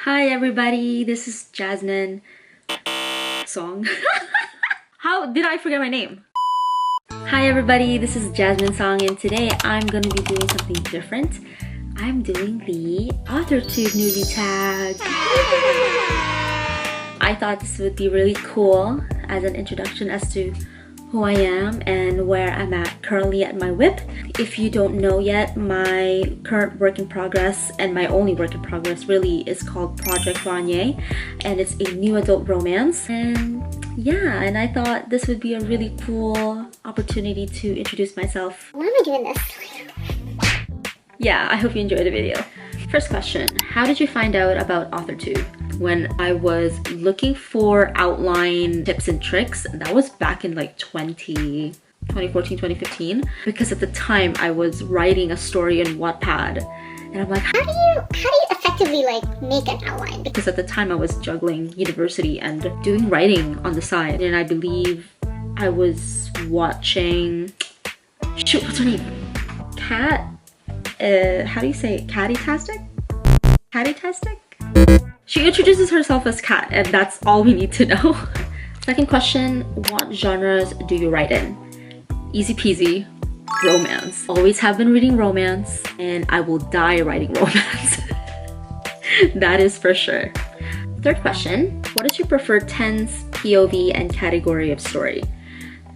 Hi everybody, this is Jasmine Song. How did I forget my name? Hi everybody, this is Jasmine Song and today I'm gonna be doing something different. I'm doing the AuthorTube newbie tag. I thought this would be really cool as an introduction as to who I am and where I'm at currently at my whip. If you don't know yet, my current work in progress and my only work in progress really is called Project Vanier, and it's a new adult romance. And yeah, and I thought this would be a really cool opportunity to introduce myself. Why am I doing this? Yeah, I hope you enjoyed the video. First question, how did you find out about AuthorTube? When I was looking for outline tips and tricks, that was back in like 2014, 2015, because at the time I was writing a story in Wattpad and I'm like, how do you effectively like make an outline? Because at the time I was juggling university and doing writing on the side, and I believe I was watching, shoot, what's her name? How do you say it? Catty-tastic? Catty-tastic? She introduces herself as Cat, and that's all we need to know. Second question, what genres do you write in? Easy peasy, romance. Always have been reading romance, and I will die writing romance. That is for sure. Third question, what is your preferred tense, POV, and category of story?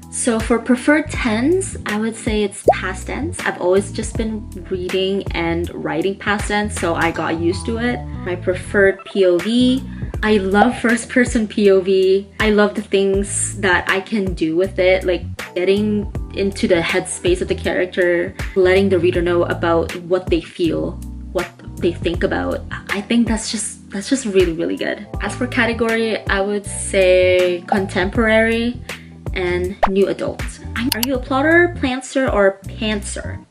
So for preferred tense, I would say it's past tense. I've always just been reading and writing past tense, so I got used to it. My preferred POV, I love first person POV. I love the things that I can do with it, like getting into the headspace of the character, letting the reader know about what they feel, what they think about. I think that's just really, really good. As for category, I would say contemporary and new adult. Are you a plotter, plantser, or pantser?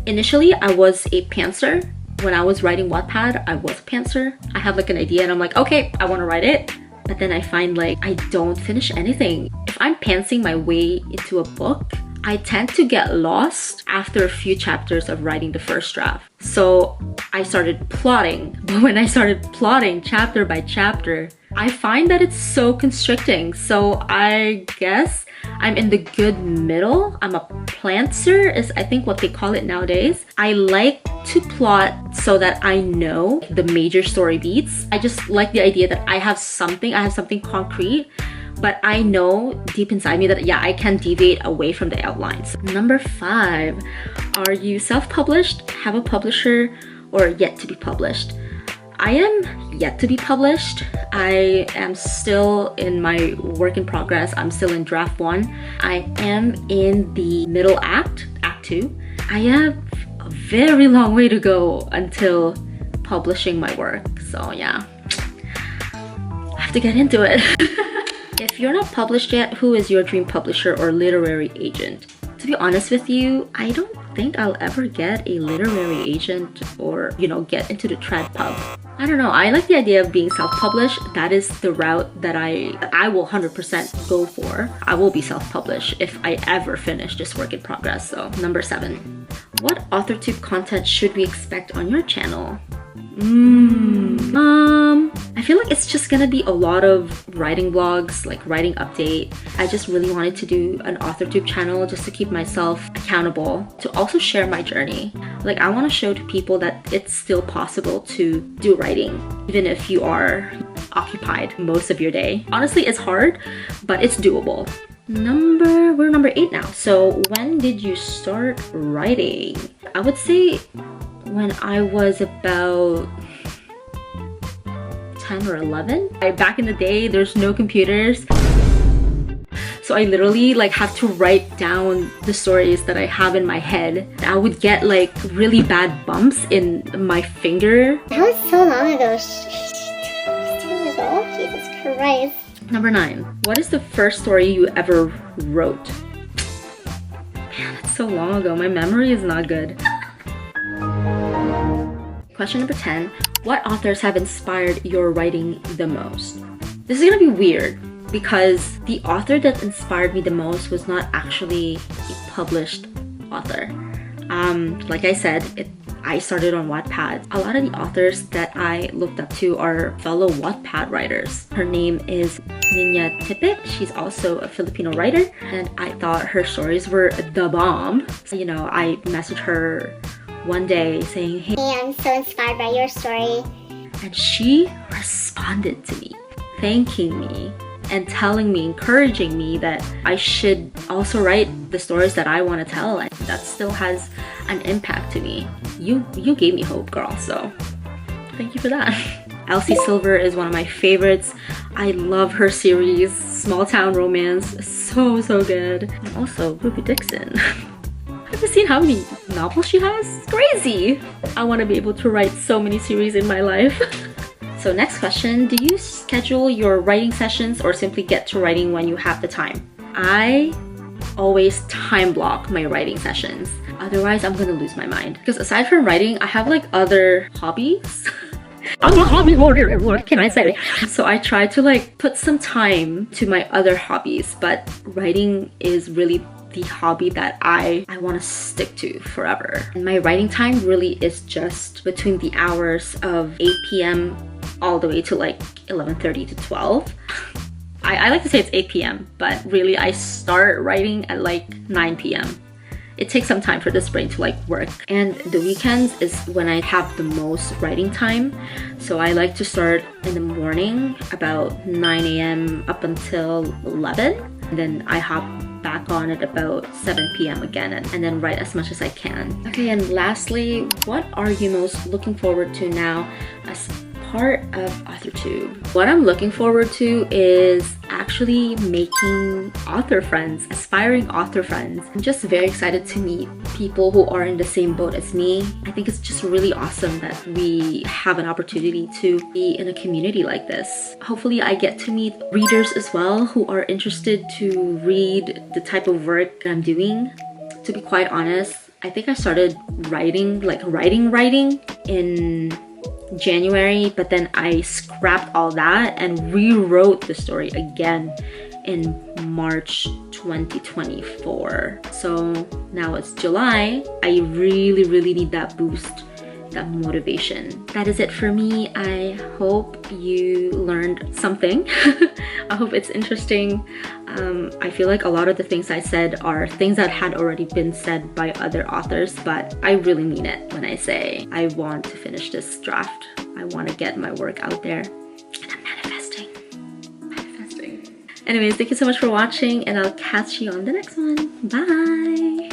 Initially, I was a pantser. When I was writing Wattpad, I was a pantser. I have like an idea and I'm like, okay, I want to write it. But then I find like I don't finish anything. If I'm pantsing my way into a book, I tend to get lost after a few chapters of writing the first draft. So I started plotting. But when I started plotting chapter by chapter, I find that it's so constricting. So I guess I'm in the good middle. I'm a plantser is I think what they call it nowadays. I like to plot so that I know the major story beats. I just like the idea that I have something concrete, but I know deep inside me that yeah, I can deviate away from the outlines. Number 5, are you self-published, have a publisher, or yet to be published? I am yet to be published. I am still in my work in progress. I'm still in draft 1. I am in the middle act, act 2. I have a very long way to go until publishing my work. So yeah, I have to get into it. If you're not published yet, who is your dream publisher or literary agent? To be honest with you, I don't think I'll ever get a literary agent or, you know, get into the trad pub. I don't know, I like the idea of being self-published. That is the route that I will 100% go for. I will be self-published if I ever finish this work in progress. So number 7, what AuthorTube content should we expect on your channel? I feel like it's just gonna be a lot of writing vlogs, like writing update. I just really wanted to do an AuthorTube channel just to keep myself accountable, to also share my journey. Like I want to show to people that it's still possible to do writing, even if you are occupied most of your day. Honestly, it's hard, but it's doable. We're number 8 now. So when did you start writing? I would say when I was about 10 or 11. Back in the day, there's no computers. So I literally like have to write down the stories that I have in my head. I would get like really bad bumps in my finger. That was so long ago. 10 years old? Jesus Christ. Number 9, what is the first story you ever wrote? Man, that's so long ago. My memory is not good. Question number 10, what authors have inspired your writing the most? This is gonna be weird because the author that inspired me the most was not actually a published author. Like I said, I started on Wattpad. A lot of the authors that I looked up to are fellow Wattpad writers. Her name is Ninya Tipik. She's also a Filipino writer, and I thought her stories were the bomb. So, you know, I messaged her one day saying, hey, I'm so inspired by your story. and she responded to me, thanking me and telling me, encouraging me that I should also write the stories that I want to tell, and that still has an impact to me. You gave me hope, girl, so thank you for that. Elsie Silver is one of my favorites. I love her series, Small Town Romance, so good. And also Ruby Dixon. Have you seen how many novels she has? It's crazy! I want to be able to write so many series in my life. So next question, do you schedule your writing sessions or simply get to writing when you have the time? I always time block my writing sessions. Otherwise, I'm gonna lose my mind. Because aside from writing, I have like other hobbies. I'm a hobby warrior, what can I say? So I try to like put some time to my other hobbies, but writing is really the hobby that I want to stick to forever. And my writing time really is just between the hours of 8 p.m. all the way to like 11:30 to 12. I like to say it's 8 p.m. but really I start writing at like 9 p.m. It takes some time for this brain to like work. And the weekends is when I have the most writing time. So I like to start in the morning about 9 a.m. up until 11. And then I hop back on at about 7 p.m. again and then write as much as I can. Okay, and lastly, what are you most looking forward to now as part of AuthorTube? What I'm looking forward to is actually making author friends, aspiring author friends. I'm just very excited to meet people who are in the same boat as me. I think it's just really awesome that we have an opportunity to be in a community like this. Hopefully I get to meet readers as well who are interested to read the type of work that I'm doing. To be quite honest, I think I started writing in January, but then I scrapped all that and rewrote the story again in March 2024. So now it's July. I really need that boost, that motivation. That is it for me. I hope you learned something. I hope it's interesting. I feel like a lot of the things I said are things that had already been said by other authors, but I really mean it when I say I want to finish this draft. I want to get my work out there, and I'm manifesting. Anyways, thank you so much for watching, and I'll catch you on the next one. Bye!